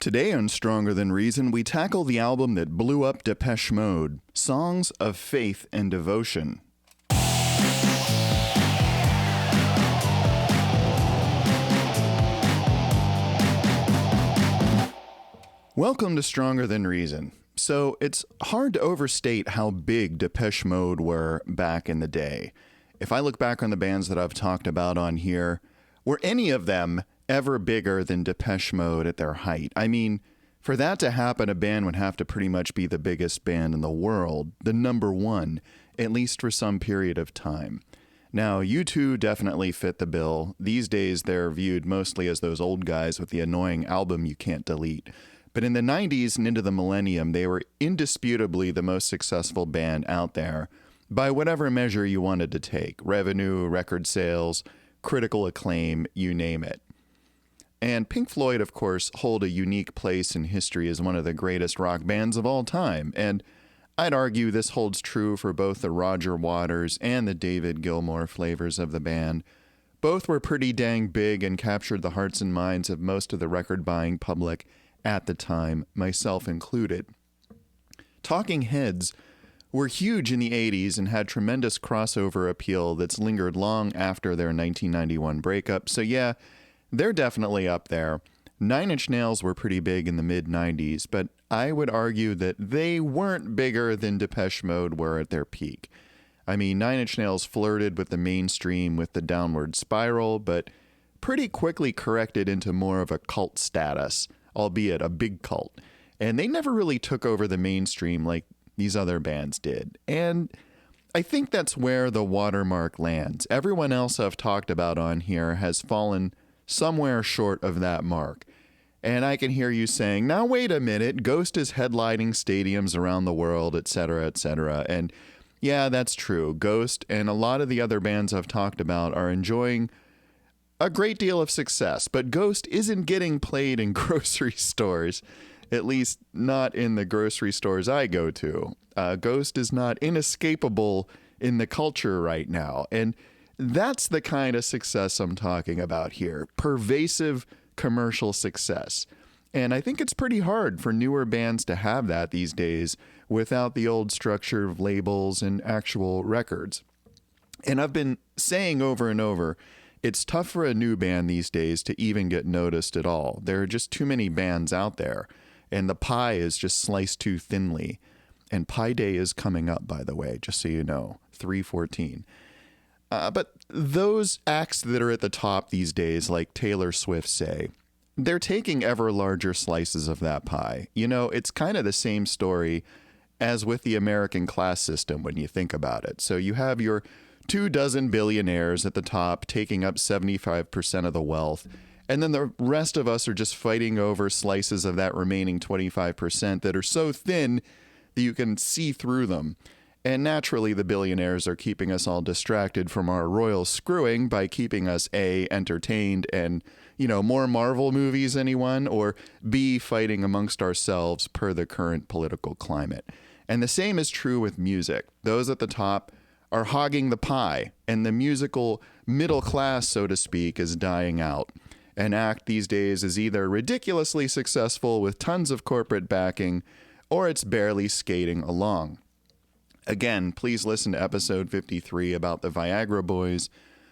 Today on Stronger Than Reason, we tackle the album that blew up Depeche Mode, Songs of Faith and Devotion. Welcome to Stronger Than Reason. So, it's hard to overstate how big Depeche Mode were back in the day. If I look back on the bands that I've talked about on here, were any of them ever bigger than Depeche Mode at their height? I mean, for that to happen, a band would have to pretty much be the biggest band in the world, the number one, at least for some period of time. Now, U2 definitely fit the bill. These days, they're viewed mostly as those old guys with the annoying album you can't delete. But in the 90s and into the millennium, they were indisputably the most successful band out there by whatever measure you wanted to take. Revenue, record sales, critical acclaim, you name it. And Pink Floyd, of course, hold a unique place in history as one of the greatest rock bands of all time. And I'd argue this holds true for both the Roger Waters and the David Gilmour flavors of the band. Both were pretty dang big and captured the hearts and minds of most of the record-buying public at the time, myself included. Talking Heads were huge in the 80s and had tremendous crossover appeal that's lingered long after their 1991 breakup. So yeah, they're definitely up there. Nine Inch Nails were pretty big in the mid-90s, but I would argue that they weren't bigger than Depeche Mode were at their peak. I mean, Nine Inch Nails flirted with the mainstream with the Downward Spiral, but pretty quickly corrected into more of a cult status, albeit a big cult. And they never really took over the mainstream like these other bands did. And I think that's where the watermark lands. Everyone else I've talked about on here has fallen somewhere short of that mark. And I can hear you saying, now wait a minute, Ghost is headlining stadiums around the world, etc., etc. And yeah, that's true. Ghost and a lot of the other bands I've talked about are enjoying a great deal of success, but Ghost isn't getting played in grocery stores, at least not in the grocery stores I go to. Ghost is not inescapable in the culture right now, and that's the kind of success I'm talking about here. Pervasive commercial success. And I think it's pretty hard for newer bands to have that these days without the old structure of labels and actual records. And I've been saying over and over, it's tough for a new band these days to even get noticed at all. There are just too many bands out there, and the pie is just sliced too thinly. And Pi Day is coming up, by the way, just so you know, 3/14. But those acts that are at the top these days, like Taylor Swift, say, they're taking ever larger slices of that pie. You know, it's kind of the same story as with the American class system when you think about it. So you have your 24 billionaires at the top taking up 75% of the wealth, and then the rest of us are just fighting over slices of that remaining 25% that are so thin that you can see through them. And naturally, the billionaires are keeping us all distracted from our royal screwing by keeping us A, entertained and, more Marvel movies, anyone, or B, fighting amongst ourselves per the current political climate. And the same is true with music. Those at the top are hogging the pie, and the musical middle class, so to speak, is dying out. An act these days is either ridiculously successful with tons of corporate backing, or it's barely skating along. Again, please listen to episode 53 about the Viagra Boys,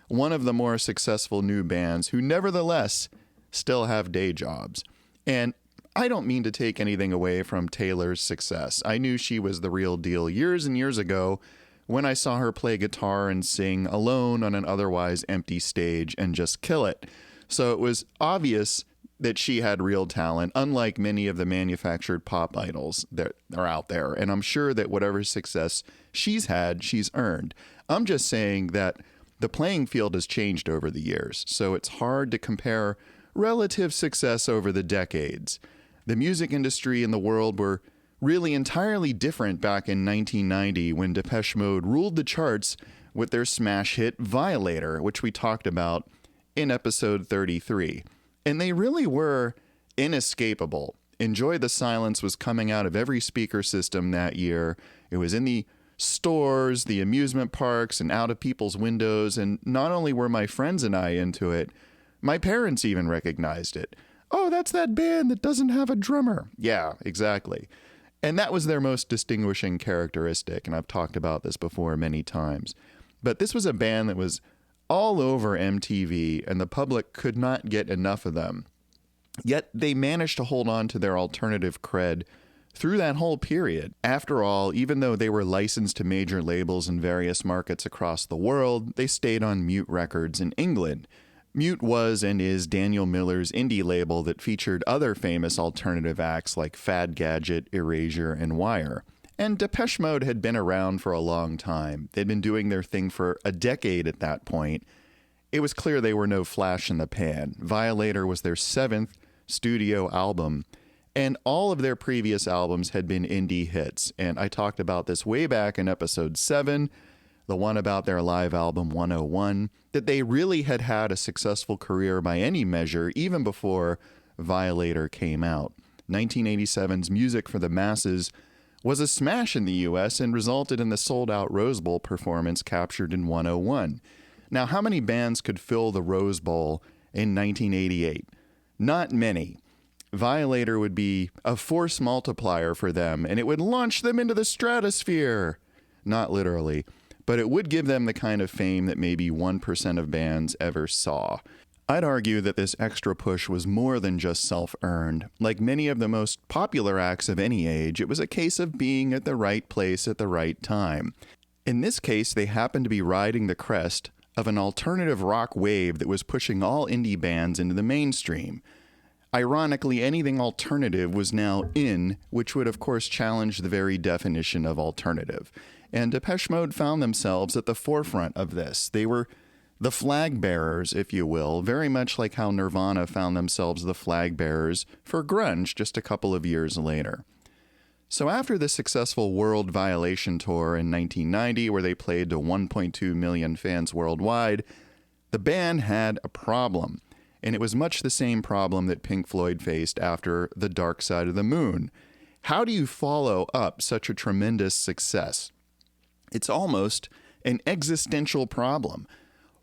one of the more successful new bands who nevertheless still have day jobs. And I don't mean to take anything away from Taylor's success. I knew she was the real deal years and years ago when I saw her play guitar and sing alone on an otherwise empty stage and just kill it. So it was obvious that she had real talent, unlike many of the manufactured pop idols that are out there. And I'm sure that whatever success she's had, she's earned. I'm just saying that the playing field has changed over the years, so it's hard to compare relative success over the decades. The music industry and the world were really entirely different back in 1990 when Depeche Mode ruled the charts with their smash hit Violator, which we talked about in episode 33. And they really were inescapable. Enjoy the Silence was coming out of every speaker system that year. It was in the stores, the amusement parks, and out of people's windows. And not only were my friends and I into it, my parents even recognized it. oh, that's that band that doesn't have a drummer. Yeah, exactly. And that was their most distinguishing characteristic, and I've talked about this before many times. But this was a band that was all over MTV, and the public could not get enough of them. Yet they managed to hold on to their alternative cred through that whole period. After all, even though they were licensed to major labels in various markets across the world, they stayed on Mute Records in England. Mute was and is Daniel Miller's indie label that featured other famous alternative acts like Fad Gadget, Erasure, and Wire. And Depeche Mode had been around for a long time. They'd been doing their thing for a decade at that point. It was clear they were no flash in the pan. Violator was their 7th studio album, and all of their previous albums had been indie hits. And I talked about this way back in episode 7, the one about their live album 101, that they really had had a successful career by any measure, even before Violator came out. 1987's Music for the Masses was a smash in the US and resulted in the sold-out Rose Bowl performance captured in 101. Now, how many bands could fill the Rose Bowl in 1988? Not many. Violator would be a force multiplier for them, and it would launch them into the stratosphere. Not literally, but it would give them the kind of fame that maybe 1% of bands ever saw. I'd argue that this extra push was more than just self-earned. Like many of the most popular acts of any age, it was a case of being at the right place at the right time. In this case, they happened to be riding the crest of an alternative rock wave that was pushing all indie bands into the mainstream. Ironically, anything alternative was now in, which would of course challenge the very definition of alternative. And Depeche Mode found themselves at the forefront of this. They were the flag bearers, if you will, very much like how Nirvana found themselves the flag bearers for grunge just a couple of years later. So after the successful World Violation Tour in 1990, where they played to 1.2 million fans worldwide, the band had a problem. And it was much the same problem that Pink Floyd faced after The Dark Side of the Moon. How do you follow up such a tremendous success? It's almost an existential problem.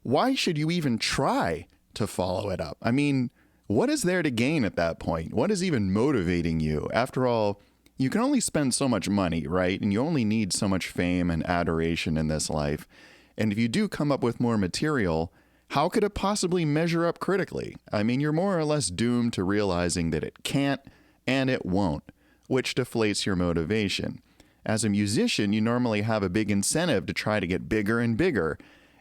Why should you even try to follow it up? I mean, what is there to gain at that point? What is even motivating you? After all, you can only spend so much money, right? And you only need so much fame and adoration in this life. And if you do come up with more material, how could it possibly measure up critically? I mean, you're more or less doomed to realizing that it can't and it won't, which deflates your motivation. As a musician, you normally have a big incentive to try to get bigger and bigger.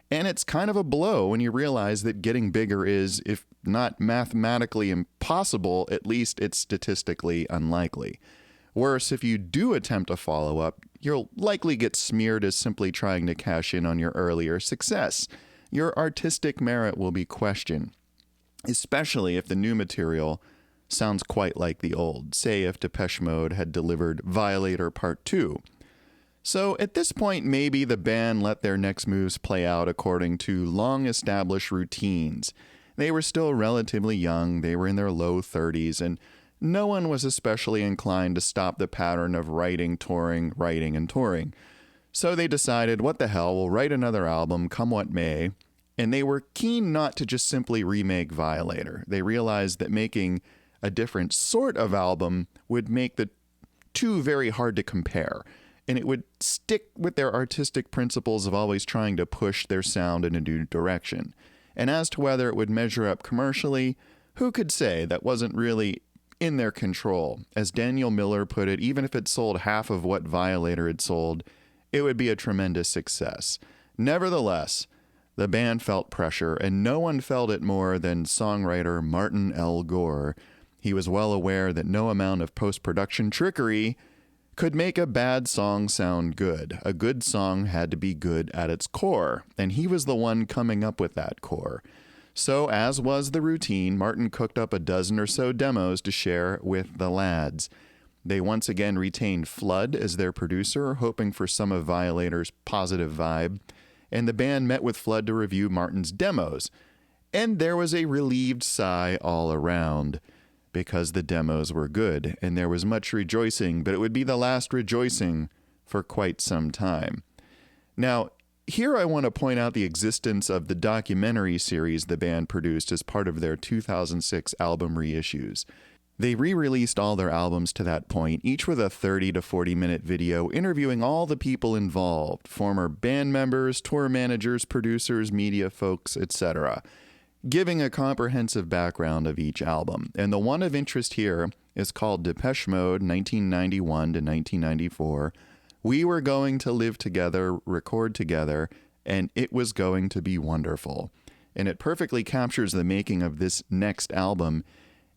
And it's kind of a blow when you realize that getting bigger is, if not mathematically impossible, at least it's statistically unlikely. Worse, if you do attempt to follow up, you'll likely get smeared as simply trying to cash in on your earlier success. Your artistic merit will be questioned, especially if the new material sounds quite like the old. Say if Depeche Mode had delivered Violator Part 2. So at this point, maybe the band let their next moves play out according to long-established routines. They were still relatively young, they were in their low 30s, and no one was especially inclined to stop the pattern of writing, and touring. So they decided, what the hell, we'll write another album, come what may, and they were keen not to just simply remake Violator. They realized that making a different sort of album would make the two very hard to compare, and it would stick with their artistic principles of always trying to push their sound in a new direction. And as to whether it would measure up commercially, who could say? That wasn't really in their control. As Daniel Miller put it, even if it sold half of what Violator had sold, it would be a tremendous success. Nevertheless, the band felt pressure, and no one felt it more than songwriter Martin L. Gore. He was well aware that no amount of post-production trickery could make a bad song sound good. A good song had to be good at its core, and he was the one coming up with that core. So, as was the routine, Martin cooked up a dozen or so demos to share with the lads. They once again retained Flood as their producer, hoping for some of Violator's positive vibe, and the band met with Flood to review Martin's demos. And there was a relieved sigh all around, because the demos were good, and there was much rejoicing, but it would be the last rejoicing for quite some time. Now, here I want to point out the existence of the documentary series the band produced as part of their 2006 album reissues. They re-released all their albums to that point, each with a 30 to 40-minute video interviewing all the people involved, former band members, tour managers, producers, media folks, etc., giving a comprehensive background of each album. And the one of interest here is called Depeche Mode, 1991 to 1994. We were going to live together, record together, and it was going to be wonderful. And it perfectly captures the making of this next album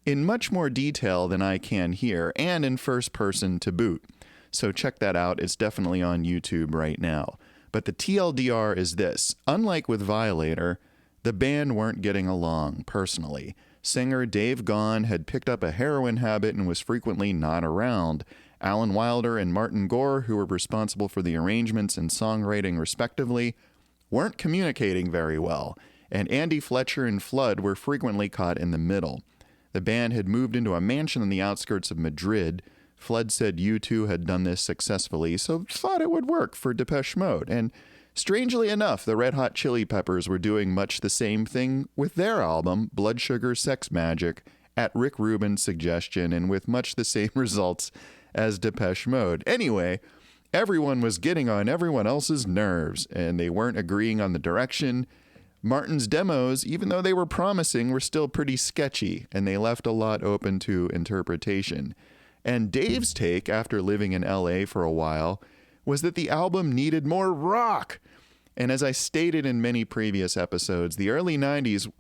in much more detail than I can here, and in first person to boot. So check that out. It's definitely on YouTube right now. But the TLDR is this. Unlike with Violator, the band weren't getting along personally. Singer Dave Gaughan had picked up a heroin habit and was frequently not around. Alan Wilder and Martin Gore, who were responsible for the arrangements and songwriting respectively, weren't communicating very well, and Andy Fletcher and Flood were frequently caught in the middle. The band had moved into a mansion on the outskirts of Madrid. Flood said U2 had done this successfully, so thought it would work for Depeche Mode. And strangely enough, the Red Hot Chili Peppers were doing much the same thing with their album, Blood Sugar Sex Magic, at Rick Rubin's suggestion, and with much the same results as Depeche Mode. Anyway, everyone was getting on everyone else's nerves, and they weren't agreeing on the direction. Martin's demos, even though they were promising, were still pretty sketchy, and they left a lot open to interpretation. And Dave's take, after living in LA for a while, was that the album needed more rock. And as I stated in many previous episodes, the early 90s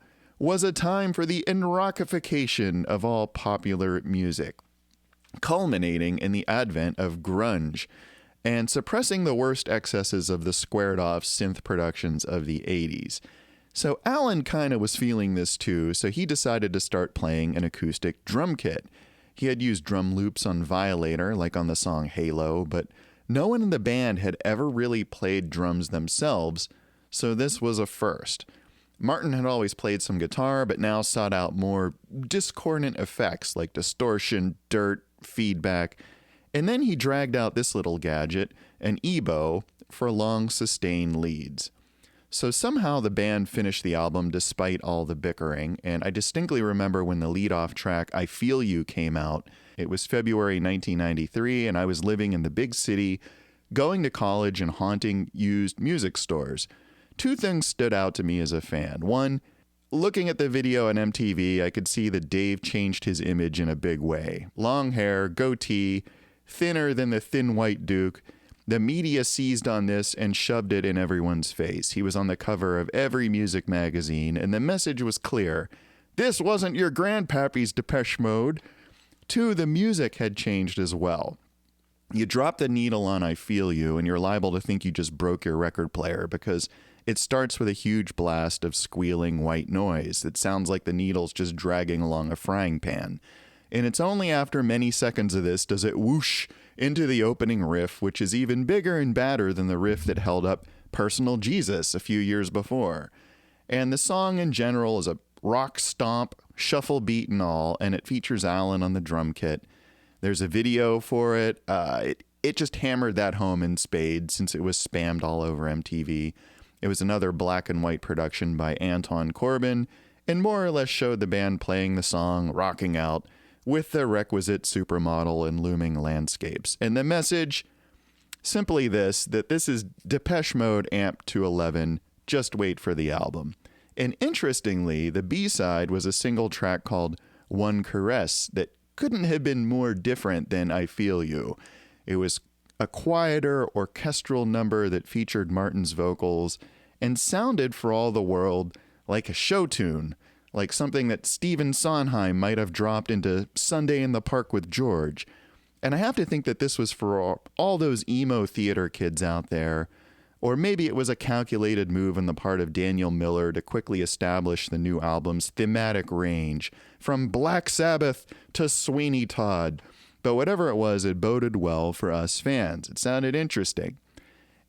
was a time for the enrockification of all popular music, culminating in the advent of grunge and suppressing the worst excesses of the squared-off synth productions of the 80s. So Alan kind of was feeling this too, so he decided to start playing an acoustic drum kit. He had used drum loops on Violator, like on the song Halo, but no one in the band had ever really played drums themselves, so this was a first. Martin had always played some guitar, but now sought out more discordant effects like distortion, dirt, feedback, and then he dragged out this little gadget, an EBow, for long sustained leads. So somehow the band finished the album despite all the bickering, and I distinctly remember when the lead-off track, I Feel You, came out. It was February 1993, and I was living in the big city, going to college and haunting used music stores. Two things stood out to me as a fan. One, looking at the video on MTV, I could see that Dave changed his image in a big way. Long hair, goatee, thinner than the thin white Duke. The media seized on this and shoved it in everyone's face. He was on the cover of every music magazine, and the message was clear. This wasn't your grandpappy's Depeche Mode. Two, the music had changed as well. You drop the needle on I Feel You, and you're liable to think you just broke your record player because it starts with a huge blast of squealing white noise that sounds like the needle's just dragging along a frying pan. And it's only after many seconds of this does it whoosh into the opening riff, which is even bigger and badder than the riff that held up Personal Jesus a few years before. And the song in general is a rock stomp, shuffle beat and all, and it features Alan on the drum kit. There's a video for it. It just hammered that home in spades since it was spammed all over MTV. It was another black and white production by Anton Corbijn, and more or less showed the band playing the song, rocking out, with the requisite supermodel and looming landscapes. And the message, simply this, that this is Depeche Mode amped to 11, just wait for the album. And interestingly, the B-side was a single track called One Caress that couldn't have been more different than I Feel You. It was a quieter orchestral number that featured Martin's vocals and sounded for all the world like a show tune, like something that Stephen Sondheim might have dropped into Sunday in the Park with George. And I have to think that this was for all those emo theater kids out there, or maybe it was a calculated move on the part of Daniel Miller to quickly establish the new album's thematic range, from Black Sabbath to Sweeney Todd. But whatever it was, it boded well for us fans. It sounded interesting.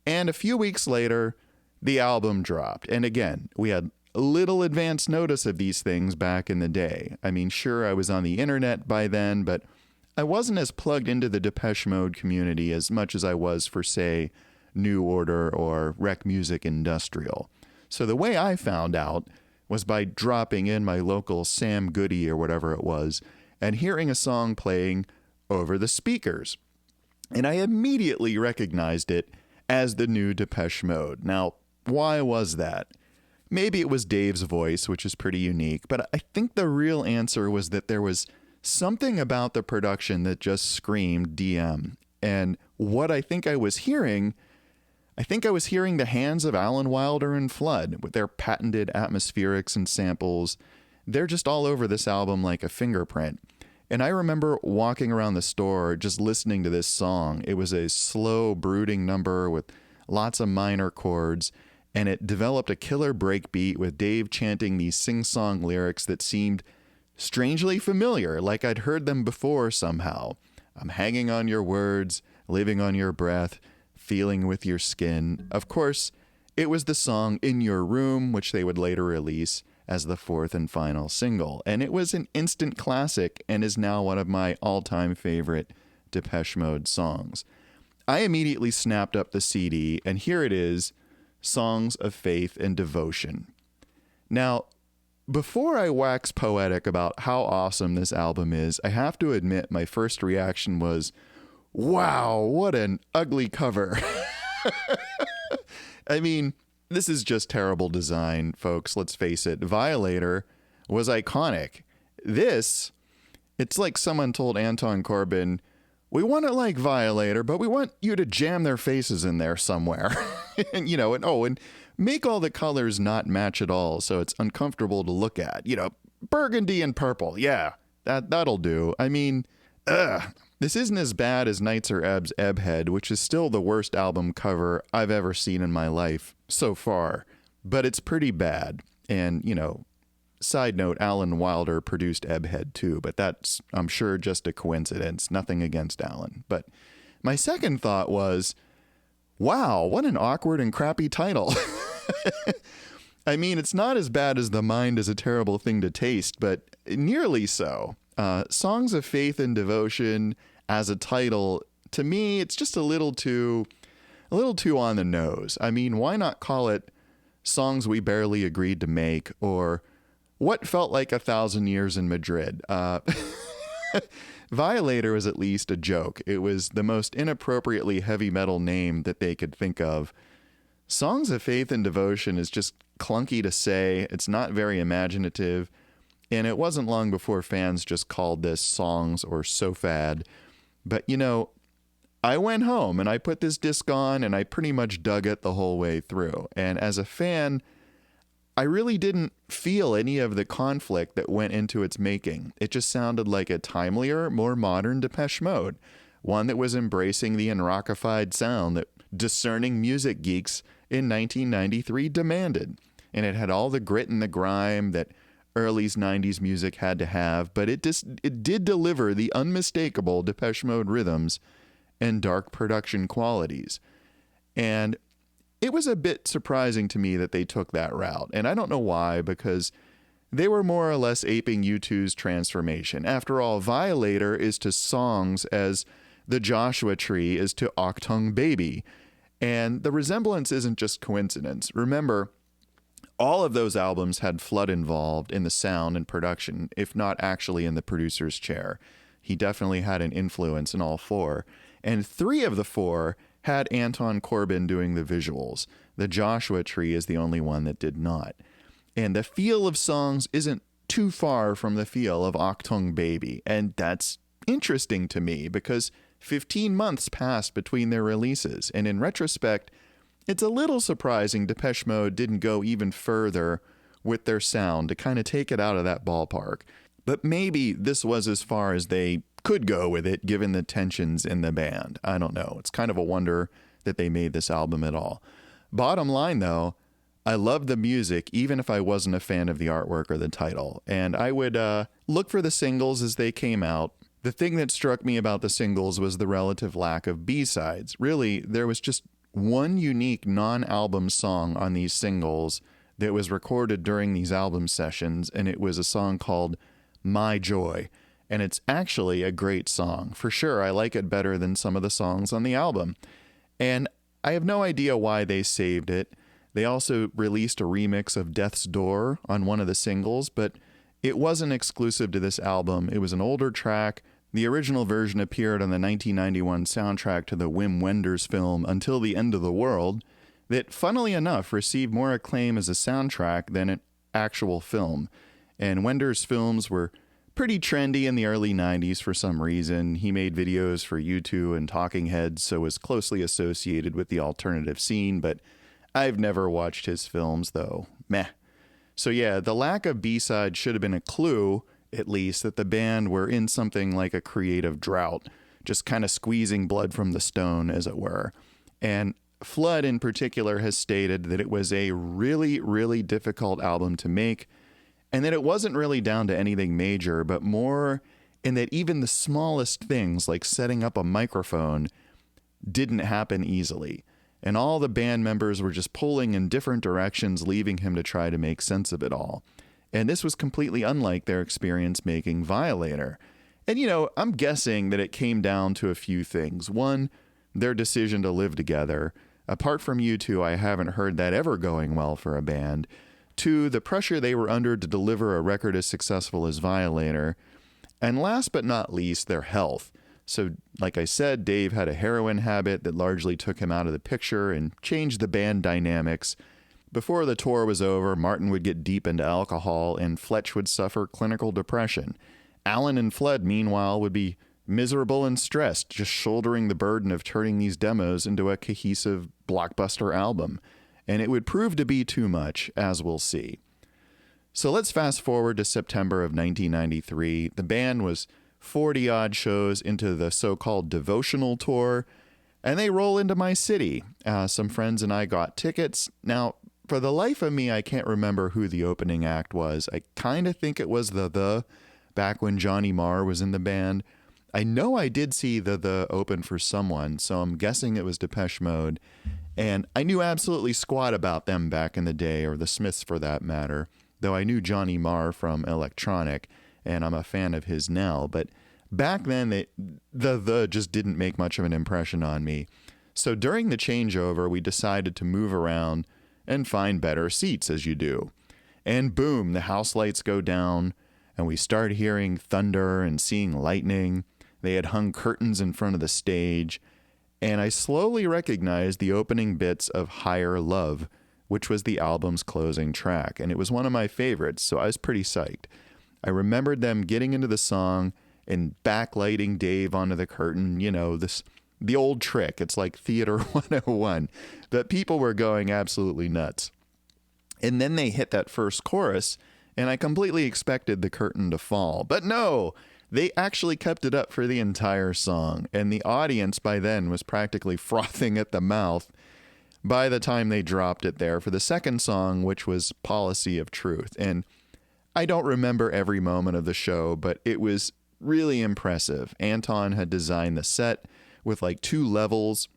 And a few weeks later, the album dropped. And again, we had little advance notice of these things back in the day. I mean, sure, I was on the internet by then, but I wasn't as plugged into the Depeche Mode community as much as I was for, say, New Order or Rec Music Industrial. So the way I found out was by dropping in my local Sam Goody or whatever it was and hearing a song playing over the speakers. And I immediately recognized it as the new Depeche Mode. Now, why was that? Maybe it was Dave's voice, which is pretty unique, but I think the real answer was that there was something about the production that just screamed DM. And what I think I was hearing the hands of Alan Wilder and Flood with their patented atmospherics and samples. They're just all over this album like a fingerprint. And I remember walking around the store just listening to this song. It was a slow, brooding number with lots of minor chords, and it developed a killer breakbeat with Dave chanting these sing-song lyrics that seemed strangely familiar, like I'd heard them before somehow. I'm hanging on your words, living on your breath, feeling with your skin. Of course, it was the song In Your Room, which they would later release as the fourth and final single. And it was an instant classic and is now one of my all-time favorite Depeche Mode songs. I immediately snapped up the CD, and here it is, Songs of Faith and Devotion. Now, before I wax poetic about how awesome this album is, I have to admit my first reaction was, wow, what an ugly cover. I mean, this is just terrible design, folks. Let's face it. Violator was iconic. It's like someone told Anton Corbijn, we want it like Violator, but we want you to jam their faces in there somewhere. and make all the colors not match at all so it's uncomfortable to look at. Burgundy and purple. Yeah, that'll do. I mean, this isn't as bad as Nights Are Ebb's Ebbhead, which is still the worst album cover I've ever seen in my life so far, but it's pretty bad. And, side note, Alan Wilder produced Ebbhead too, but that's, I'm sure, just a coincidence. Nothing against Alan. But my second thought was, wow, what an awkward and crappy title. I mean, it's not as bad as The Mind is a Terrible Thing to Taste, but nearly so. Songs of Faith and Devotion as a title, to me, it's just a little too on the nose. I mean, why not call it Songs We Barely Agreed to Make, or What Felt Like 1,000 Years in Madrid? Violator was at least a joke. It was the most inappropriately heavy metal name that they could think of. Songs of Faith and Devotion is just clunky to say. It's not very imaginative. And it wasn't long before fans just called this Songs or SoFad. But, I went home and I put this disc on and I pretty much dug it the whole way through. And as a fan, I really didn't feel any of the conflict that went into its making. It just sounded like a timelier, more modern Depeche Mode, one that was embracing the unrockified sound that discerning music geeks in 1993 demanded. And it had all the grit and the grime that early 90s music had to have, but it did deliver the unmistakable Depeche Mode rhythms and dark production qualities. And it was a bit surprising to me that they took that route. And I don't know why, because they were more or less aping U2's transformation. After all, Violator is to Songs as the Joshua Tree is to Achtung Baby. And the resemblance isn't just coincidence. Remember, all of those albums had Flood involved in the sound and production, if not actually in the producer's chair. He definitely had an influence in all four. And 3 of the 4 had Anton Corbijn doing the visuals. The Joshua Tree is the only one that did not. And the feel of Songs isn't too far from the feel of Achtung Baby. And that's interesting to me because 15 months passed between their releases. And in retrospect, it's a little surprising Depeche Mode didn't go even further with their sound to kind of take it out of that ballpark. But maybe this was as far as they could go with it, given the tensions in the band. I don't know. It's kind of a wonder that they made this album at all. Bottom line, though, I loved the music, even if I wasn't a fan of the artwork or the title. And I would look for the singles as they came out. The thing that struck me about the singles was the relative lack of B-sides. Really, there was just one unique non-album song on these singles that was recorded during these album sessions, and it was a song called My Joy. And it's actually a great song. For sure, I like it better than some of the songs on the album. And I have no idea why they saved it. They also released a remix of Death's Door on one of the singles, but it wasn't exclusive to this album. It was an older track. The original version appeared on the 1991 soundtrack to the Wim Wenders film Until the End of the World, that, funnily enough, received more acclaim as a soundtrack than an actual film. And Wenders' films were pretty trendy in the early 90s for some reason. He made videos for U2 and Talking Heads, so was closely associated with the alternative scene, but I've never watched his films, though. Meh. So yeah, the lack of B-side should have been a clue, at least, that the band were in something like a creative drought, just kind of squeezing blood from the stone, as it were. And Flood in particular has stated that it was a really, really difficult album to make, and that it wasn't really down to anything major, but more in that even the smallest things, like setting up a microphone, didn't happen easily. And all the band members were just pulling in different directions, leaving him to try to make sense of it all. And this was completely unlike their experience making Violator. And, I'm guessing that it came down to a few things. One, their decision to live together. Apart from U2, I haven't heard that ever going well for a band. Two, the pressure they were under to deliver a record as successful as Violator. And last but not least, their health. So, like I said, Dave had a heroin habit that largely took him out of the picture and changed the band dynamics. Before the tour was over, Martin would get deep into alcohol and Fletch would suffer clinical depression. Alan and Flood, meanwhile, would be miserable and stressed, just shouldering the burden of turning these demos into a cohesive blockbuster album. And it would prove to be too much, as we'll see. So let's fast forward to September of 1993. The band was 40-odd shows into the so-called Devotional tour, and they roll into my city. Some friends and I got tickets. Now, for the life of me, I can't remember who the opening act was. I kind of think it was the back when Johnny Marr was in the band. I know I did see the open for someone, so I'm guessing it was Depeche Mode. And I knew absolutely squat about them back in the day, or the Smiths for that matter, though I knew Johnny Marr from Electronic, and I'm a fan of his now. But back then, the just didn't make much of an impression on me. So during the changeover, we decided to move around and find better seats, as you do. And boom, the house lights go down, and we start hearing thunder and seeing lightning. They had hung curtains in front of the stage, and I slowly recognized the opening bits of Higher Love, which was the album's closing track, and it was one of my favorites, so I was pretty psyched. I remembered them getting into the song and backlighting Dave onto the curtain, the old trick. It's like Theater 101, but people were going absolutely nuts. And then they hit that first chorus, and I completely expected the curtain to fall. But no, they actually kept it up for the entire song, and the audience by then was practically frothing at the mouth by the time they dropped it there for the second song, which was Policy of Truth. And I don't remember every moment of the show, but it was really impressive. Anton had designed the set with like 2 levels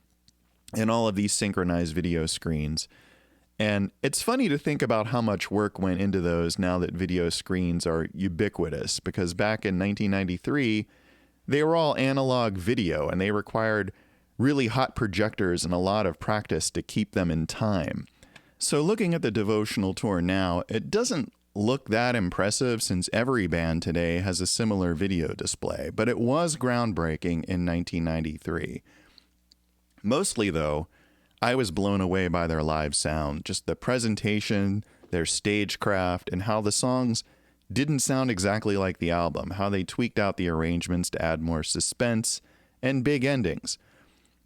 and all of these synchronized video screens. And it's funny to think about how much work went into those now that video screens are ubiquitous, because back in 1993, they were all analog video and they required really hot projectors and a lot of practice to keep them in time. So looking at the Devotional tour now, it doesn't look that impressive since every band today has a similar video display, but it was groundbreaking in 1993. Mostly, though, I was blown away by their live sound, just the presentation, their stagecraft, and how the songs didn't sound exactly like the album, how they tweaked out the arrangements to add more suspense and big endings.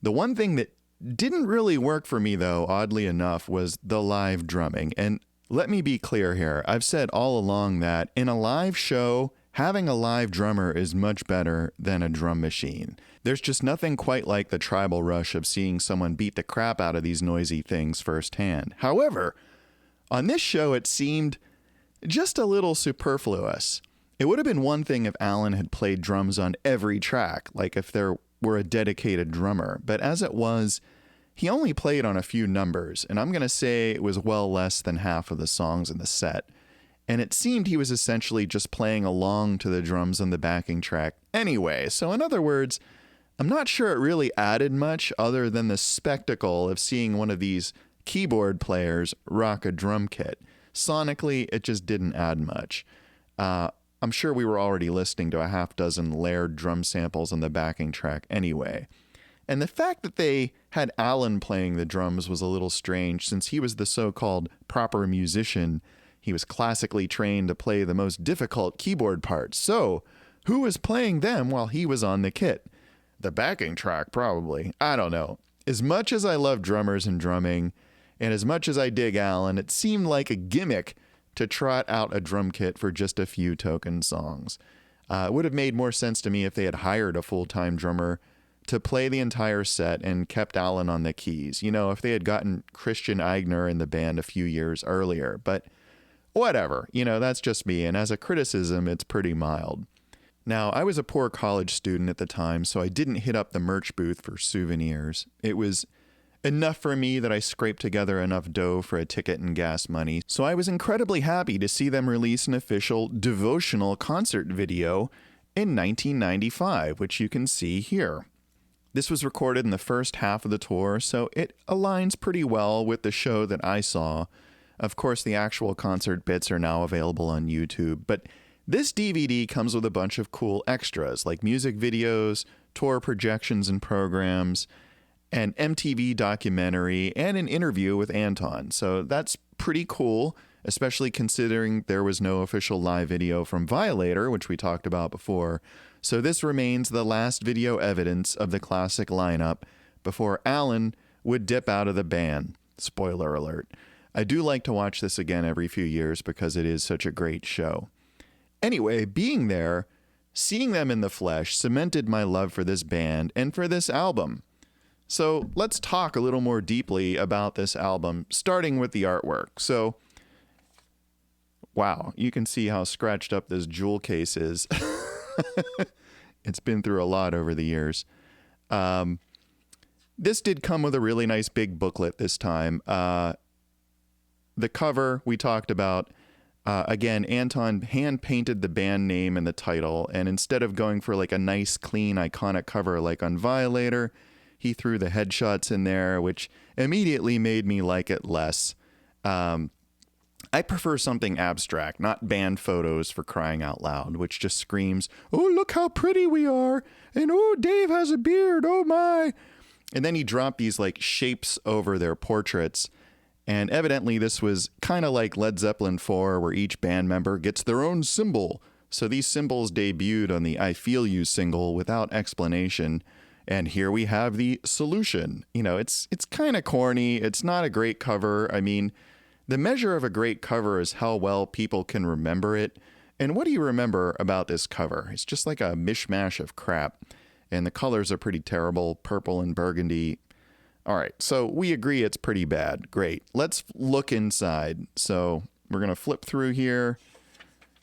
The one thing that didn't really work for me, though, oddly enough, was the live drumming. And let me be clear here. I've said all along that in a live show, having a live drummer is much better than a drum machine. There's just nothing quite like the tribal rush of seeing someone beat the crap out of these noisy things firsthand. However, on this show, it seemed just a little superfluous. It would have been one thing if Alan had played drums on every track, like if there were a dedicated drummer. But as it was, he only played on a few numbers, and I'm going to say it was well less than half of the songs in the set. And it seemed he was essentially just playing along to the drums on the backing track anyway. So in other words, I'm not sure it really added much other than the spectacle of seeing one of these keyboard players rock a drum kit. Sonically, it just didn't add much. I'm sure we were already listening to a half dozen layered drum samples on the backing track anyway. And the fact that they had Alan playing the drums was a little strange, since he was the so-called proper musician. He was classically trained to play the most difficult keyboard parts. So, who was playing them while he was on the kit? The backing track, probably. I don't know. As much as I love drummers and drumming, and as much as I dig Alan, it seemed like a gimmick to trot out a drum kit for just a few token songs. It would have made more sense to me if they had hired a full-time drummer to play the entire set and kept Alan on the keys. You know, if they had gotten Christian Eigner in the band a few years earlier. But whatever, you know, that's just me. And as a criticism, it's pretty mild. Now, I was a poor college student at the time, so I didn't hit up the merch booth for souvenirs. It was enough for me that I scraped together enough dough for a ticket and gas money, so I was incredibly happy to see them release an official Devotional concert video in 1995, which you can see here. This was recorded in the first half of the tour, so it aligns pretty well with the show that I saw. Of course, the actual concert bits are now available on YouTube, but this DVD comes with a bunch of cool extras, like music videos, tour projections and programs, an MTV documentary, and an interview with Anton. So that's pretty cool, especially considering there was no official live video from Violator, which we talked about before. So this remains the last video evidence of the classic lineup before Alan would dip out of the band. Spoiler alert. I do like to watch this again every few years because it is such a great show. Anyway, being there, seeing them in the flesh cemented my love for this band and for this album. So let's talk a little more deeply about this album, starting with the artwork. So, wow, you can see how scratched up this jewel case is. It's been through a lot over the years. This did come with a really nice big booklet this time. The cover we talked about. Again, Anton hand-painted the band name and the title, and instead of going for like a nice, clean, iconic cover like on Violator, he threw the headshots in there, which immediately made me like it less. I prefer something abstract, not band photos, for crying out loud, which just screams, "Oh, look how pretty we are," and "Oh, Dave has a beard, oh my." And then he dropped these like shapes over their portraits. And evidently this was kind of like Led Zeppelin 4, where each band member gets their own symbol. So these symbols debuted on the I Feel You single without explanation. And here we have the solution. You know, it's kind of corny. It's not a great cover. I mean, the measure of a great cover is how well people can remember it. And what do you remember about this cover? It's just like a mishmash of crap. And the colors are pretty terrible, purple and burgundy. All right, so we agree it's pretty bad. Great. Let's look inside. So we're going to flip through here.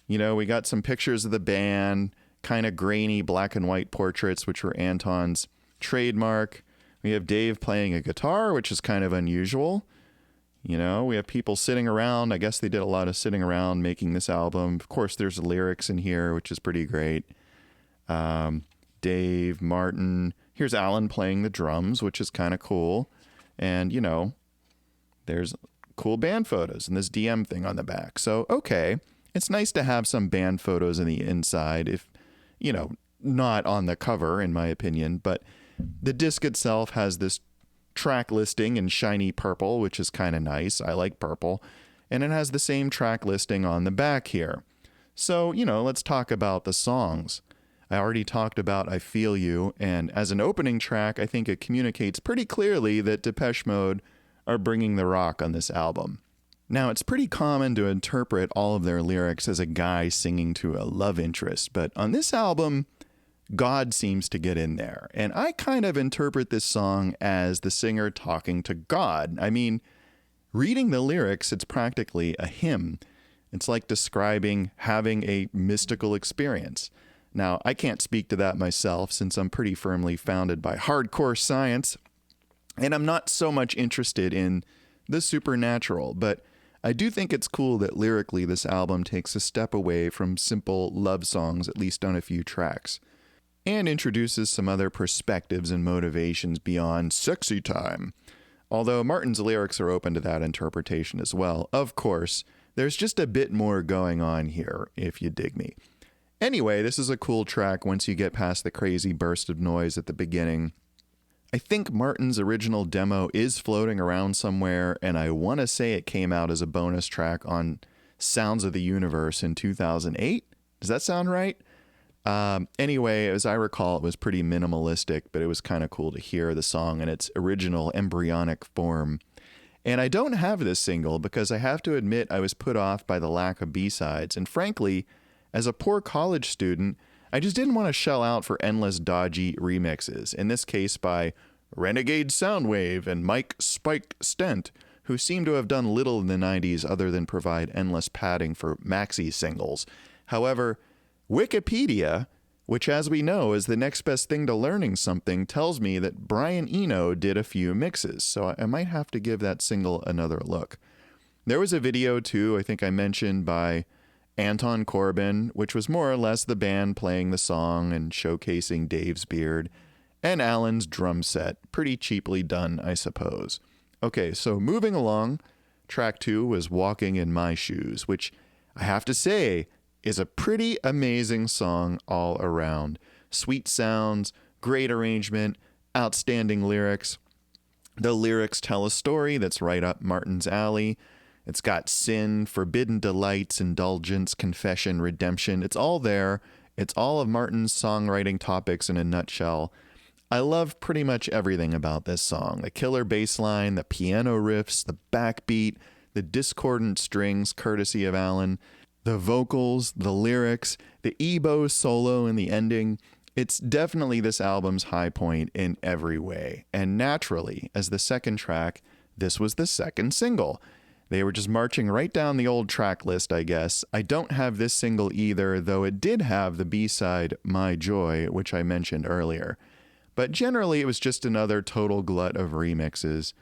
You know, we got some pictures of the band, kind of grainy black and white portraits, which were Anton's trademark. We have Dave playing a guitar, which is kind of unusual. You know, we have people sitting around. I guess they did a lot of sitting around making this album. Of course, there's lyrics in here, which is pretty great. Dave, Martin. Here's Alan playing the drums, which is kind of cool. And, you know, there's cool band photos and this DM thing on the back. So, okay, it's nice to have some band photos in the inside, if, you know, not on the cover, in my opinion. But the disc itself has this track listing in shiny purple, which is kind of nice. I like purple. And it has the same track listing on the back here. So, you know, let's talk about the songs. I already talked about I Feel You, and as an opening track, I think it communicates pretty clearly that Depeche Mode are bringing the rock on this album. Now, it's pretty common to interpret all of their lyrics as a guy singing to a love interest, but on this album, God seems to get in there. And I kind of interpret this song as the singer talking to God. I mean, reading the lyrics, it's practically a hymn. It's like describing having a mystical experience. Now, I can't speak to that myself since I'm pretty firmly founded by hardcore science, and I'm not so much interested in the supernatural, but I do think it's cool that lyrically this album takes a step away from simple love songs, at least on a few tracks. and introduces some other perspectives and motivations beyond sexy time. Although Martin's lyrics are open to that interpretation as well. Of course, there's just a bit more going on here, if you dig me. Anyway, this is a cool track once you get past the crazy burst of noise at the beginning. I think Martin's original demo is floating around somewhere, and I want to say it came out as a bonus track on Sounds of the Universe in 2008. Does that sound right? Anyway, as I recall, it was pretty minimalistic, but it was kind of cool to hear the song in its original embryonic form. And I don't have this single because I have to admit I was put off by the lack of B-sides, and frankly, as a poor college student, I just didn't want to shell out for endless dodgy remixes, in this case by Renegade Soundwave and Mike Spike Stent, who seem to have done little in the 90s other than provide endless padding for maxi singles. However, Wikipedia, which as we know is the next best thing to learning something, tells me that Brian Eno did a few mixes, so I might have to give that single another look. There was a video too, I think I mentioned, by Anton Corbin, which was more or less the band playing the song and showcasing Dave's beard, and Alan's drum set. Pretty cheaply done, I suppose. Okay, so moving along, track 2 was Walking in My Shoes, which I have to say is a pretty amazing song all around. Sweet sounds, great arrangement, outstanding lyrics. The lyrics tell a story that's right up Martin's alley. It's got sin, forbidden delights, indulgence, confession, redemption. It's all there. It's all of Martin's songwriting topics in a nutshell. I love pretty much everything about this song. The killer bass line, the piano riffs, the backbeat, the discordant strings courtesy of Alan, the vocals, the lyrics, the EBow solo in the ending. It's definitely this album's high point in every way. And naturally, as the second track, this was the second single. They were just marching right down the old track list, I guess. I don't have this single either, though it did have the B-side, My Joy, which I mentioned earlier. But generally, it was just another total glut of remixes.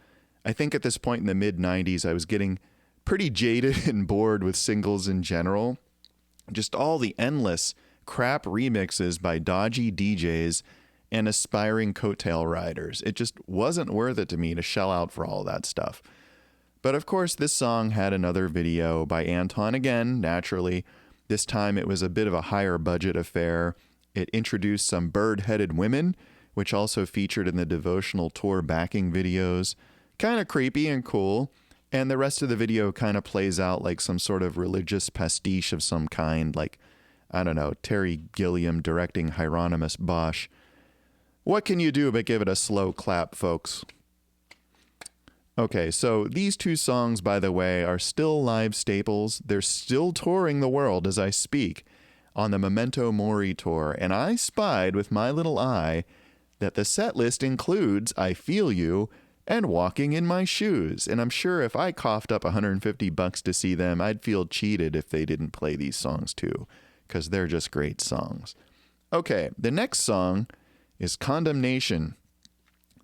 I think at this point in the mid-90s, I was getting pretty jaded and bored with singles in general. Just all the endless crap remixes by dodgy DJs and aspiring coattail riders. It just wasn't worth it to me to shell out for all that stuff. But of course, this song had another video by Anton again, naturally. This time it was a bit of a higher budget affair. It introduced some bird-headed women, which also featured in the Devotional tour backing videos. Kind of creepy and cool. And the rest of the video kind of plays out like some sort of religious pastiche of some kind, like, I don't know, Terry Gilliam directing Hieronymus Bosch. What can you do but give it a slow clap, folks? Okay, so these two songs, by the way, are still live staples. They're still touring the world as I speak on the Memento Mori tour, and I spied with my little eye that the set list includes I Feel You and Walking in My Shoes, and I'm sure if I coughed up $150 to see them, I'd feel cheated if they didn't play these songs too, because they're just great songs. Okay, the next song is Condemnation.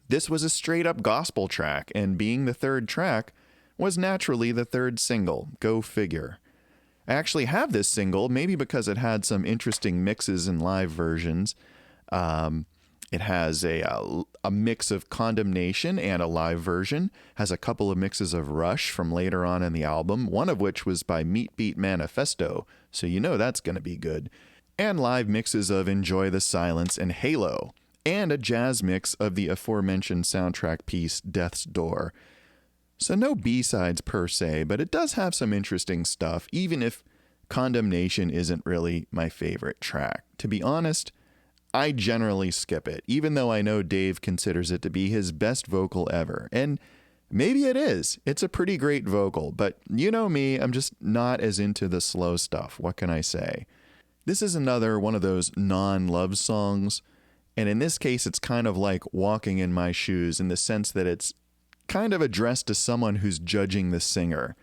This was a straight-up gospel track, and being the third track, was naturally the third single. Go figure. I actually have this single, maybe because it had some interesting mixes and live versions. It has a mix of Condemnation and a live version. Has a couple of mixes of Rush from later on in the album, one of which was by Meat Beat Manifesto, so you know that's going to be good. And live mixes of Enjoy the Silence and Halo. And a jazz mix of the aforementioned soundtrack piece, Death's Door. So no B-sides per se, but it does have some interesting stuff, even if Condemnation isn't really my favorite track. To be honest, I generally skip it, even though I know Dave considers it to be his best vocal ever. And maybe it is. It's a pretty great vocal, but you know me, I'm just not as into the slow stuff. What can I say? This is another one of those non-love songs. And in this case, it's kind of like Walking in My Shoes in the sense that it's kind of addressed to someone who's judging the singer.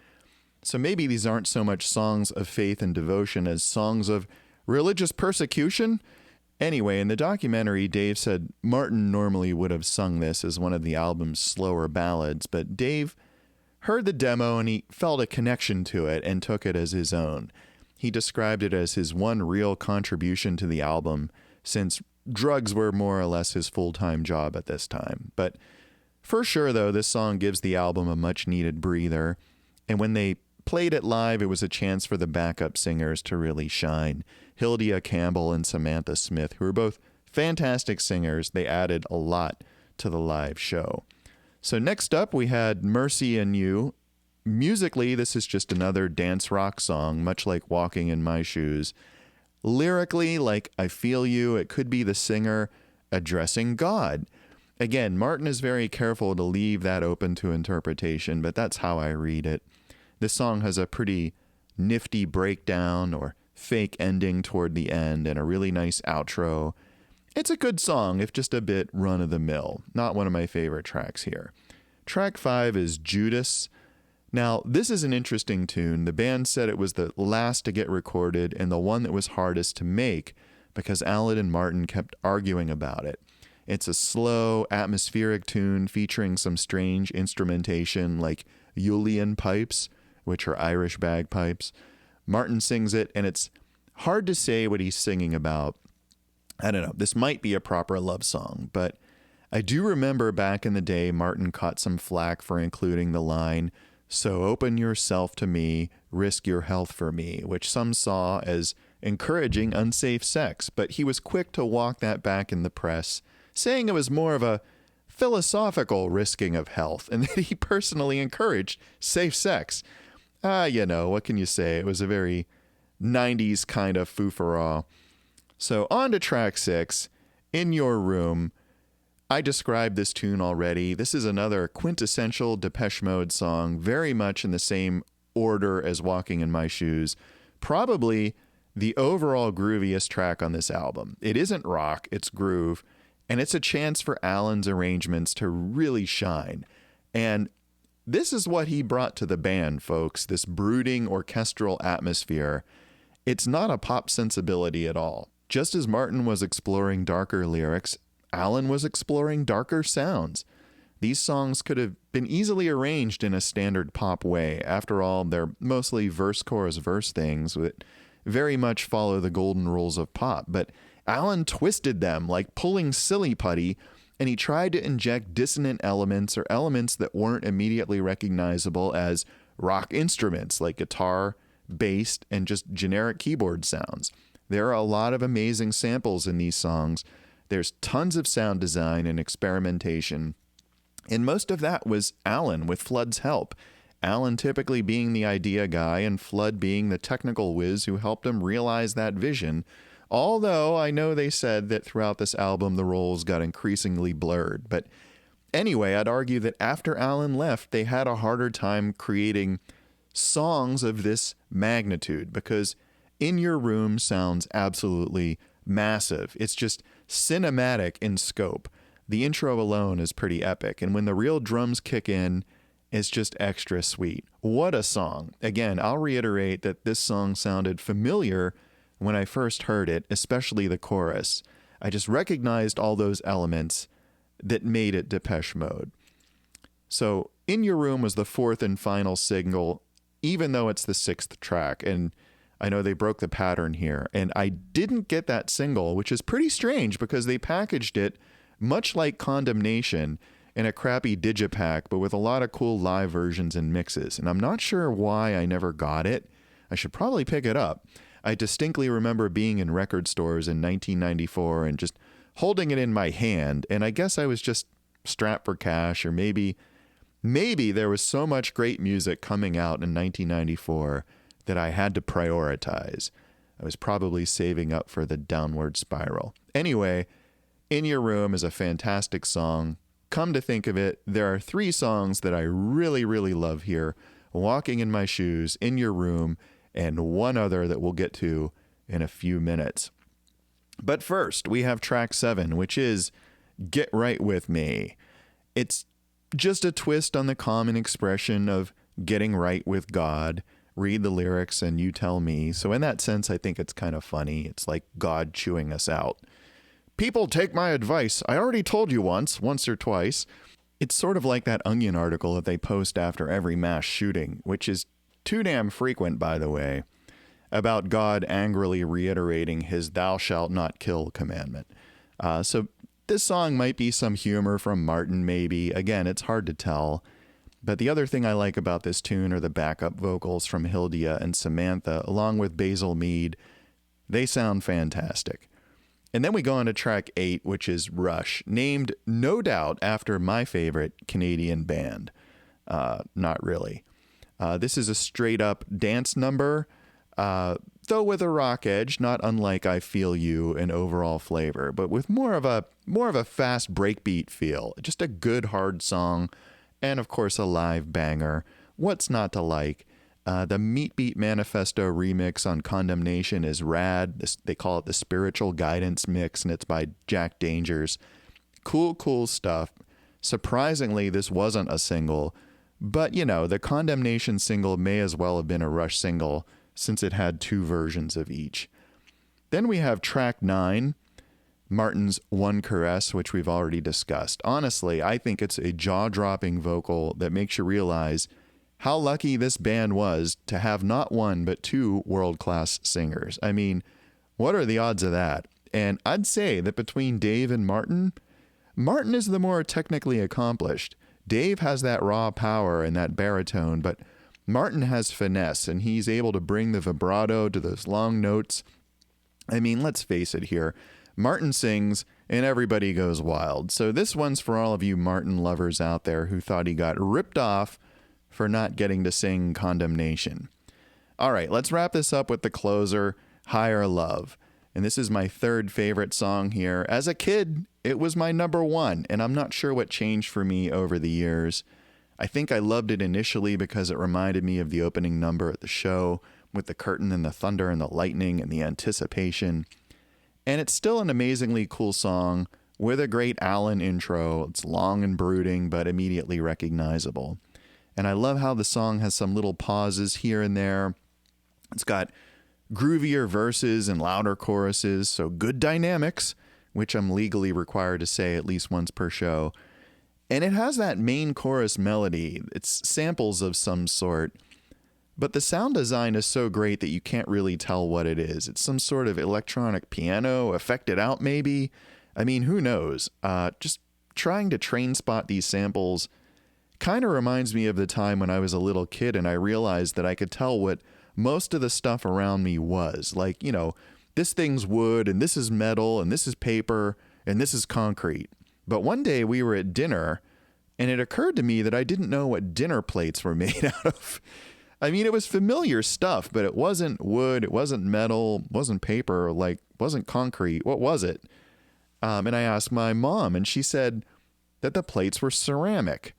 So maybe these aren't so much songs of faith and devotion as songs of religious persecution. Anyway, in the documentary, Dave said Martin normally would have sung this as one of the album's slower ballads, but Dave heard the demo and he felt a connection to it and took it as his own. He described it as his one real contribution to the album, since drugs were more or less his full-time job at this time. But for sure, though, this song gives the album a much-needed breather. And when they played it live, it was a chance for the backup singers to really shine. Hildia Campbell and Samantha Smith, who are both fantastic singers. They added a lot to the live show. So next up, we had Mercy and You. Musically, this is just another dance rock song, much like Walking in My Shoes. Lyrically, like I Feel You, it could be the singer addressing God. Again, Martin is very careful to leave that open to interpretation, but that's how I read it. This song has a pretty nifty breakdown or fake ending toward the end and a really nice outro. It's a good song, if just a bit run-of-the-mill. Not one of my favorite tracks here. Track 5 is Judas. Now, this is an interesting tune. The band said it was the last to get recorded and the one that was hardest to make because Alan and Martin kept arguing about it. It's a slow, atmospheric tune featuring some strange instrumentation like Julian pipes, which are Irish bagpipes. Martin sings it, and it's hard to say what he's singing about. I don't know. This might be a proper love song, but I do remember back in the day, Martin caught some flack for including the line, "So open yourself to me, risk your health for me," which some saw as encouraging unsafe sex, but he was quick to walk that back in the press, saying it was more of a philosophical risking of health and that he personally encouraged safe sex. What can you say? It was a very 90s kind of foo-for-all. So on to track 6, In Your Room. I described this tune already. This is another quintessential Depeche Mode song, very much in the same order as Walking in My Shoes. Probably the overall grooviest track on this album. It isn't rock, it's groove, and it's a chance for Alan's arrangements to really shine. And this is what he brought to the band, folks, this brooding orchestral atmosphere. It's not a pop sensibility at all. Just as Martin was exploring darker lyrics, Alan was exploring darker sounds. These songs could have been easily arranged in a standard pop way. After all, they're mostly verse-chorus-verse things that very much follow the golden rules of pop. But Alan twisted them like pulling silly putty, and he tried to inject dissonant elements or elements that weren't immediately recognizable as rock instruments like guitar, bass, and just generic keyboard sounds. There are a lot of amazing samples in these songs. There's tons of sound design and experimentation, and most of that was Alan with Flood's help. Alan typically being the idea guy and Flood being the technical whiz who helped him realize that vision, although I know they said that throughout this album the roles got increasingly blurred. But anyway, I'd argue that after Alan left, they had a harder time creating songs of this magnitude because In Your Room sounds absolutely massive. It's just cinematic in scope. The intro alone is pretty epic, and when the real drums kick in, it's just extra sweet. What a song. Again, I'll reiterate that this song sounded familiar when I first heard it, especially the chorus. I just recognized all those elements that made it Depeche Mode. So In Your Room was the fourth and final single, even though it's the sixth track, and I know they broke the pattern here, and I didn't get that single, which is pretty strange because they packaged it much like Condemnation in a crappy digipack, but with a lot of cool live versions and mixes, and I'm not sure why I never got it. I should probably pick it up. I distinctly remember being in record stores in 1994 and just holding it in my hand, and I guess I was just strapped for cash, or maybe there was so much great music coming out in 1994 that I had to prioritize. I was probably saving up for the downward spiral. Anyway, In Your Room is a fantastic song. Come to think of it, there are 3 songs that I really, really love here. Walking in My Shoes, In Your Room, and one other that we'll get to in a few minutes. But first, we have track 7, which is Get Right With Me. It's just a twist on the common expression of getting right with God. Read the lyrics and you tell me. So in that sense, I think it's kind of funny. It's like God chewing us out. People take my advice. I already told you once or twice. It's sort of like that Onion article that they post after every mass shooting, which is too damn frequent, by the way, about God angrily reiterating his thou shalt not kill commandment. So this song might be some humor from Martin, maybe. Again, it's hard to tell. But the other thing I like about this tune are the backup vocals from Hildia and Samantha, along with Basil Mead. They sound fantastic. And then we go on to track 8, which is Rush, named no doubt after my favorite Canadian band. Not really. This is a straight up dance number, though with a rock edge, not unlike I Feel You in overall flavor, but with more of a fast breakbeat feel. Just a good hard song, and of course a live banger. What's not to like? The Meat Beat Manifesto remix on Condemnation is rad. They call it the Spiritual Guidance Mix, and it's by Jack Dangers. Cool stuff. Surprisingly, this wasn't a single, but the Condemnation single may as well have been a Rush single since it had 2 versions of each. Then we have track 9, Martin's One Caress, which we've already discussed. Honestly, I think it's a jaw-dropping vocal that makes you realize how lucky this band was to have not 1, but 2 world-class singers. I mean, what are the odds of that? And I'd say that between Dave and Martin is the more technically accomplished. Dave has that raw power and that baritone, but Martin has finesse, and he's able to bring the vibrato to those long notes. I mean, let's face it here. Martin sings, and everybody goes wild. So this one's for all of you Martin lovers out there who thought he got ripped off for not getting to sing Condemnation. All right, let's wrap this up with the closer, Higher Love. And this is my 3rd favorite song here. As a kid, it was my number 1, and I'm not sure what changed for me over the years. I think I loved it initially because it reminded me of the opening number at the show with the curtain and the thunder and the lightning and the anticipation. And it's still an amazingly cool song with a great Alan intro. It's long and brooding, but immediately recognizable. And I love how the song has some little pauses here and there. It's got groovier verses and louder choruses, so good dynamics, which I'm legally required to say at least once per show. And it has that main chorus melody. It's samples of some sort, but the sound design is so great that you can't really tell what it is. It's some sort of electronic piano, affected out maybe. I mean, who knows? Just trying to train spot these samples kind of reminds me of the time when I was a little kid and I realized that I could tell what most of the stuff around me was. Like, this thing's wood, and this is metal, and this is paper, and this is concrete. But one day we were at dinner, and it occurred to me that I didn't know what dinner plates were made out of. I mean, it was familiar stuff, but it wasn't wood, it wasn't metal, it wasn't paper, wasn't concrete. What was it? And I asked my mom, and she said that the plates were ceramic.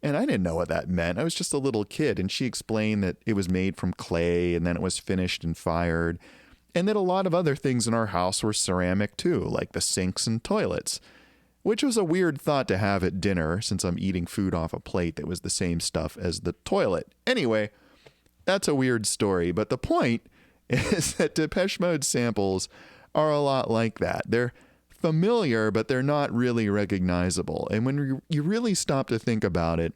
And I didn't know what that meant. I was just a little kid, and she explained that it was made from clay, and then it was finished and fired, and that a lot of other things in our house were ceramic too, like the sinks and toilets, which was a weird thought to have at dinner since I'm eating food off a plate that was the same stuff as the toilet. Anyway, that's a weird story, but the point is that Depeche Mode samples are a lot like that. They're familiar, but they're not really recognizable. And when you really stop to think about it,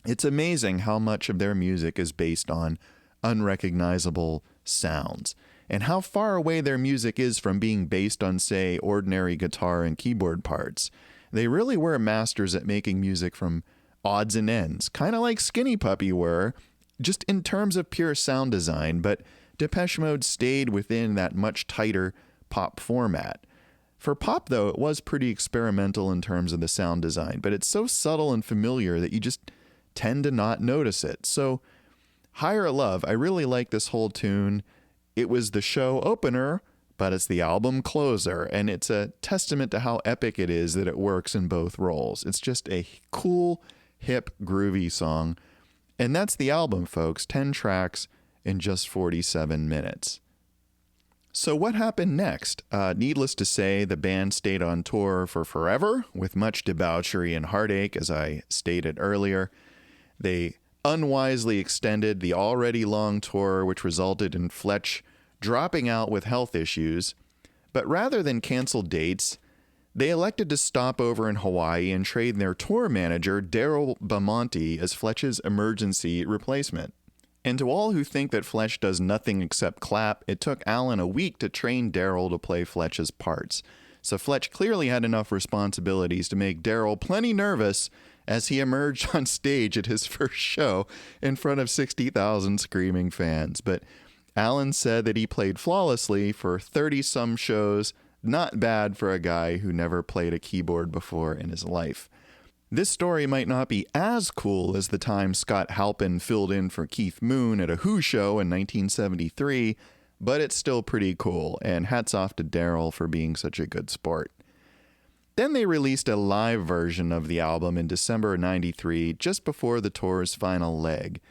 it's amazing how much of their music is based on unrecognizable sounds, and how far away their music is from being based on, say, ordinary guitar and keyboard parts. They really were masters at making music from odds and ends, kind of like Skinny Puppy were, just in terms of pure sound design, but Depeche Mode stayed within that much tighter pop format. For pop, though, it was pretty experimental in terms of the sound design, but it's so subtle and familiar that you just tend to not notice it. So, Higher Love, I really like this whole tune. It was the show opener, but it's the album closer, and it's a testament to how epic it is that it works in both roles. It's just a cool, hip, groovy song. And that's the album, folks. 10 tracks in just 47 minutes. So what happened next? Needless to say, the band stayed on tour for forever with much debauchery and heartache, as I stated earlier. They unwisely extended the already long tour, which resulted in Fletch dropping out with health issues. But rather than cancel dates, they elected to stop over in Hawaii and trade their tour manager, Daryl Bamonte, as Fletch's emergency replacement. And to all who think that Fletch does nothing except clap, it took Alan a week to train Daryl to play Fletch's parts. So Fletch clearly had enough responsibilities to make Daryl plenty nervous as he emerged on stage at his first show in front of 60,000 screaming fans. But Alan said that he played flawlessly for 30-some shows. Not bad for a guy who never played a keyboard before in his life. This story might not be as cool as the time Scott Halpin filled in for Keith Moon at a Who show in 1973, but it's still pretty cool, and hats off to Daryl for being such a good sport. Then they released a live version of the album in December of '93, just before the tour's final leg.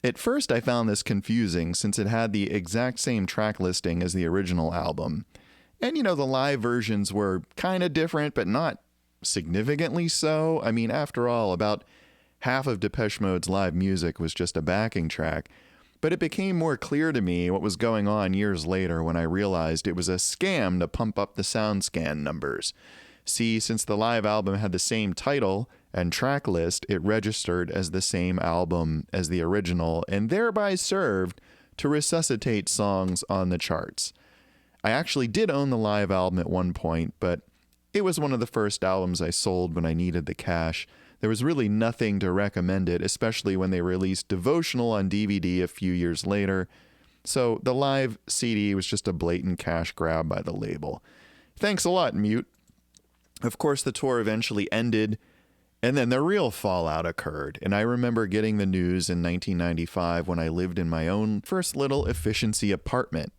At first I found this confusing since it had the exact same track listing as the original album. And the live versions were kind of different, but not significantly so. I mean, after all, about half of Depeche Mode's live music was just a backing track. But it became more clear to me what was going on years later when I realized it was a scam to pump up the SoundScan numbers. See, since the live album had the same title and track list, it registered as the same album as the original and thereby served to resuscitate songs on the charts. I actually did own the live album at one point, but it was one of the first albums I sold when I needed the cash. There was really nothing to recommend it, especially when they released Devotional on DVD a few years later. So the live CD was just a blatant cash grab by the label. Thanks a lot, Mute. Of course, the tour eventually ended, and then the real fallout occurred. And I remember getting the news in 1995 when I lived in my own first little efficiency apartment.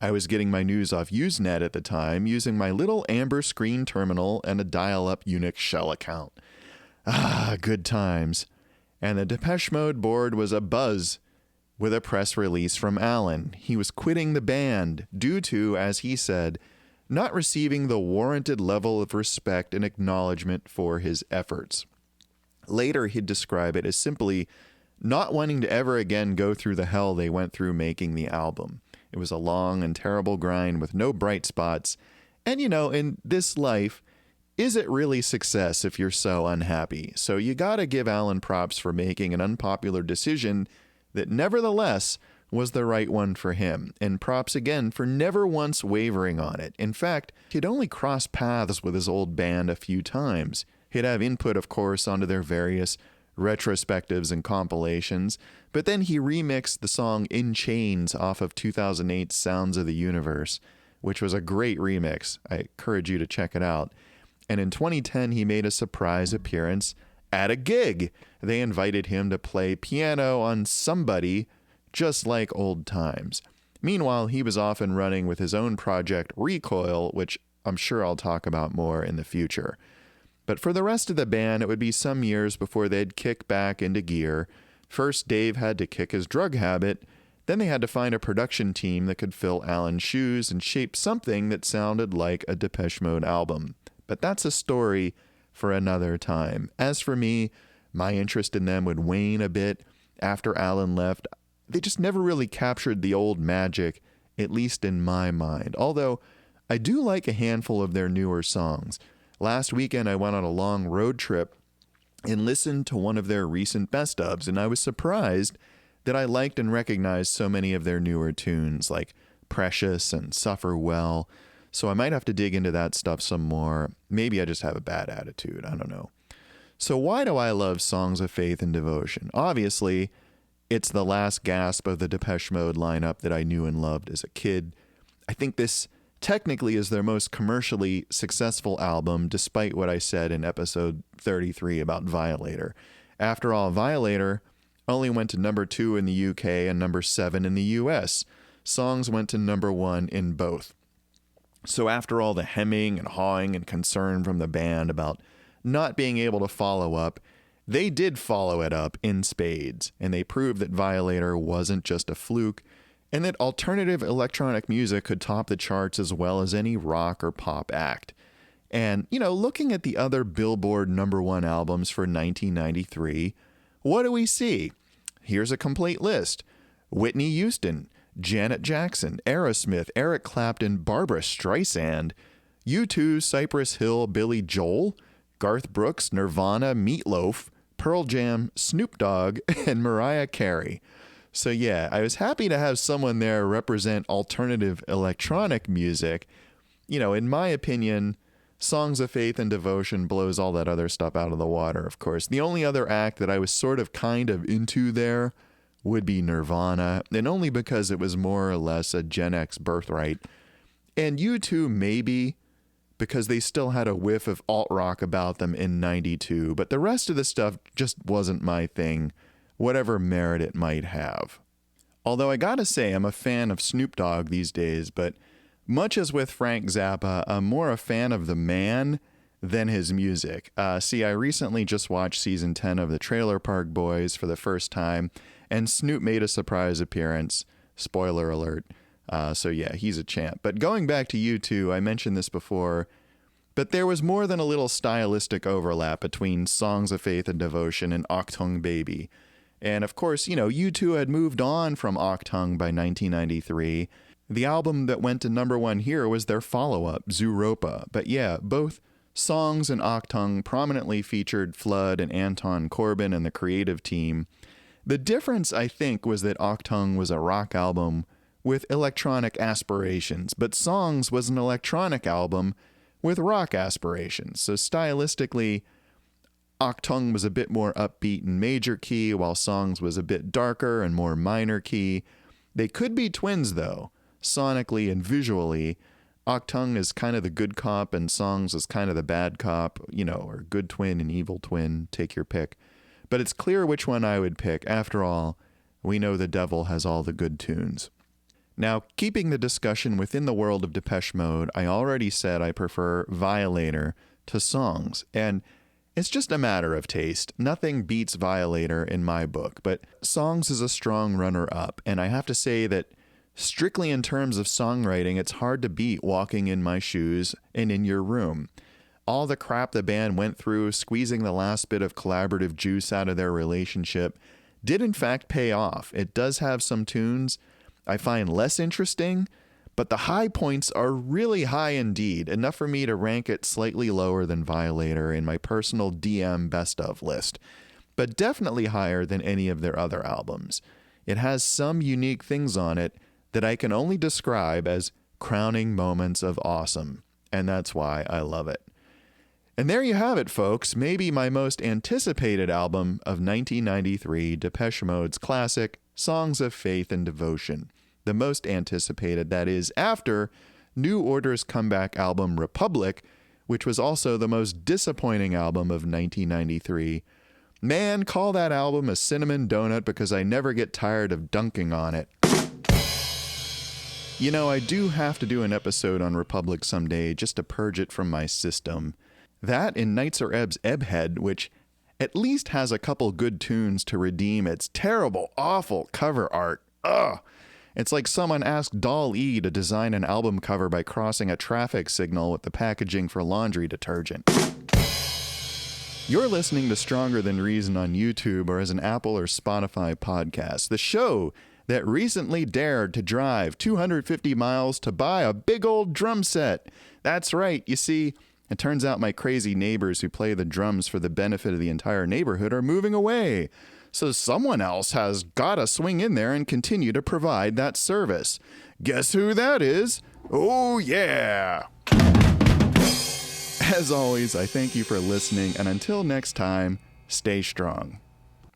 I was getting my news off Usenet at the time, using my little amber screen terminal and a dial-up Unix shell account. Ah, good times. And the Depeche Mode board was abuzz with a press release from Alan. He was quitting the band due to, as he said, not receiving the warranted level of respect and acknowledgement for his efforts. Later, he'd describe it as simply not wanting to ever again go through the hell they went through making the album. It was a long and terrible grind with no bright spots. And in this life, is it really success if you're so unhappy? So you gotta give Alan props for making an unpopular decision that nevertheless was the right one for him. And props again for never once wavering on it. In fact, he'd only crossed paths with his old band a few times. He'd have input, of course, onto their various retrospectives and compilations, but then he remixed the song In Chains off of 2008's Sounds of the Universe, which was a great remix. I encourage you to check it out. And in 2010, he made a surprise appearance at a gig. They invited him to play piano on Somebody, just like old times. Meanwhile, he was off and running with his own project, Recoil, which I'm sure I'll talk about more in the future. But for the rest of the band, it would be some years before they'd kick back into gear. First, Dave had to kick his drug habit. Then they had to find a production team that could fill Alan's shoes and shape something that sounded like a Depeche Mode album. But that's a story for another time. As for me, my interest in them would wane a bit after Alan left. They just never really captured the old magic, at least in my mind. Although, I do like a handful of their newer songs. Last weekend, I went on a long road trip and listened to one of their recent best-ofs, and I was surprised that I liked and recognized so many of their newer tunes, like Precious and Suffer Well. So I might have to dig into that stuff some more. Maybe I just have a bad attitude. I don't know. So why do I love Songs of Faith and Devotion? Obviously, it's the last gasp of the Depeche Mode lineup that I knew and loved as a kid. I think this technically is their most commercially successful album, despite what I said in episode 33 about Violator. After all, Violator only went to number 2 in the UK and number 7 in the US. Songs went to number 1 in both. So after all the hemming and hawing and concern from the band about not being able to follow up, they did follow it up in spades, and they proved that Violator wasn't just a fluke, and that alternative electronic music could top the charts as well as any rock or pop act. And, looking at the other Billboard #1 albums for 1993, what do we see? Here's a complete list. Whitney Houston, Janet Jackson, Aerosmith, Eric Clapton, Barbra Streisand, U2, Cypress Hill, Billy Joel, Garth Brooks, Nirvana, Meatloaf, Pearl Jam, Snoop Dogg, and Mariah Carey. So yeah, I was happy to have someone there represent alternative electronic music, in my opinion, Songs of Faith and Devotion blows all that other stuff out of the water, of course. The only other act that I was sort of kind of into there would be Nirvana, and only because it was more or less a Gen X birthright. And U2 maybe, because they still had a whiff of alt-rock about them in 92, but the rest of the stuff just wasn't my thing, whatever merit it might have. Although I gotta say, I'm a fan of Snoop Dogg these days, but much as with Frank Zappa, I'm more a fan of the man than his music. I recently just watched season 10 of the Trailer Park Boys for the first time, and Snoop made a surprise appearance. Spoiler alert. He's a champ. But going back to U2, I mentioned this before, but there was more than a little stylistic overlap between Songs of Faith and Devotion and Achtung Baby. And of course, U2 had moved on from Achtung by 1993. The album that went to number one here was their follow-up, Zooropa. But yeah, both Songs and Achtung prominently featured Flood and Anton Corbin and the creative team. The difference, I think, was that Achtung was a rock album with electronic aspirations, but Songs was an electronic album with rock aspirations. So stylistically, Achtung was a bit more upbeat and major key, while Songs was a bit darker and more minor key. They could be twins, though. Sonically and visually, Achtung is kind of the good cop and Songs is kind of the bad cop, or good twin and evil twin, take your pick. But it's clear which one I would pick. After all, we know the devil has all the good tunes. Now, keeping the discussion within the world of Depeche Mode, I already said I prefer Violator to Songs, and it's just a matter of taste. Nothing beats Violator in my book, but Songs is a strong runner-up, and I have to say that strictly in terms of songwriting, it's hard to beat Walking in My Shoes and In Your Room. All the crap the band went through, squeezing the last bit of collaborative juice out of their relationship, did in fact pay off. It does have some tunes I find less interesting, but the high points are really high indeed, enough for me to rank it slightly lower than Violator in my personal DM best of list, but definitely higher than any of their other albums. It has some unique things on it that I can only describe as crowning moments of awesome, and that's why I love it. And there you have it, folks, maybe my most anticipated album of 1993, Depeche Mode's classic, Songs of Faith and Devotion. The most anticipated, that is, after New Order's comeback album, Republic, which was also the most disappointing album of 1993. Man, call that album a cinnamon donut because I never get tired of dunking on it. I do have to do an episode on Republic someday just to purge it from my system. That and Nights Are Ebb's Ebhead, which at least has a couple good tunes to redeem its terrible, awful cover art. Ugh! It's like someone asked Doll-E to design an album cover by crossing a traffic signal with the packaging for laundry detergent. You're listening to Stronger Than Reason on YouTube or as an Apple or Spotify podcast, the show that recently dared to drive 250 miles to buy a big old drum set. That's right, you see, it turns out my crazy neighbors who play the drums for the benefit of the entire neighborhood are moving away. So someone else has got to swing in there and continue to provide that service. Guess who that is? Oh, yeah! As always, I thank you for listening, and until next time, stay strong.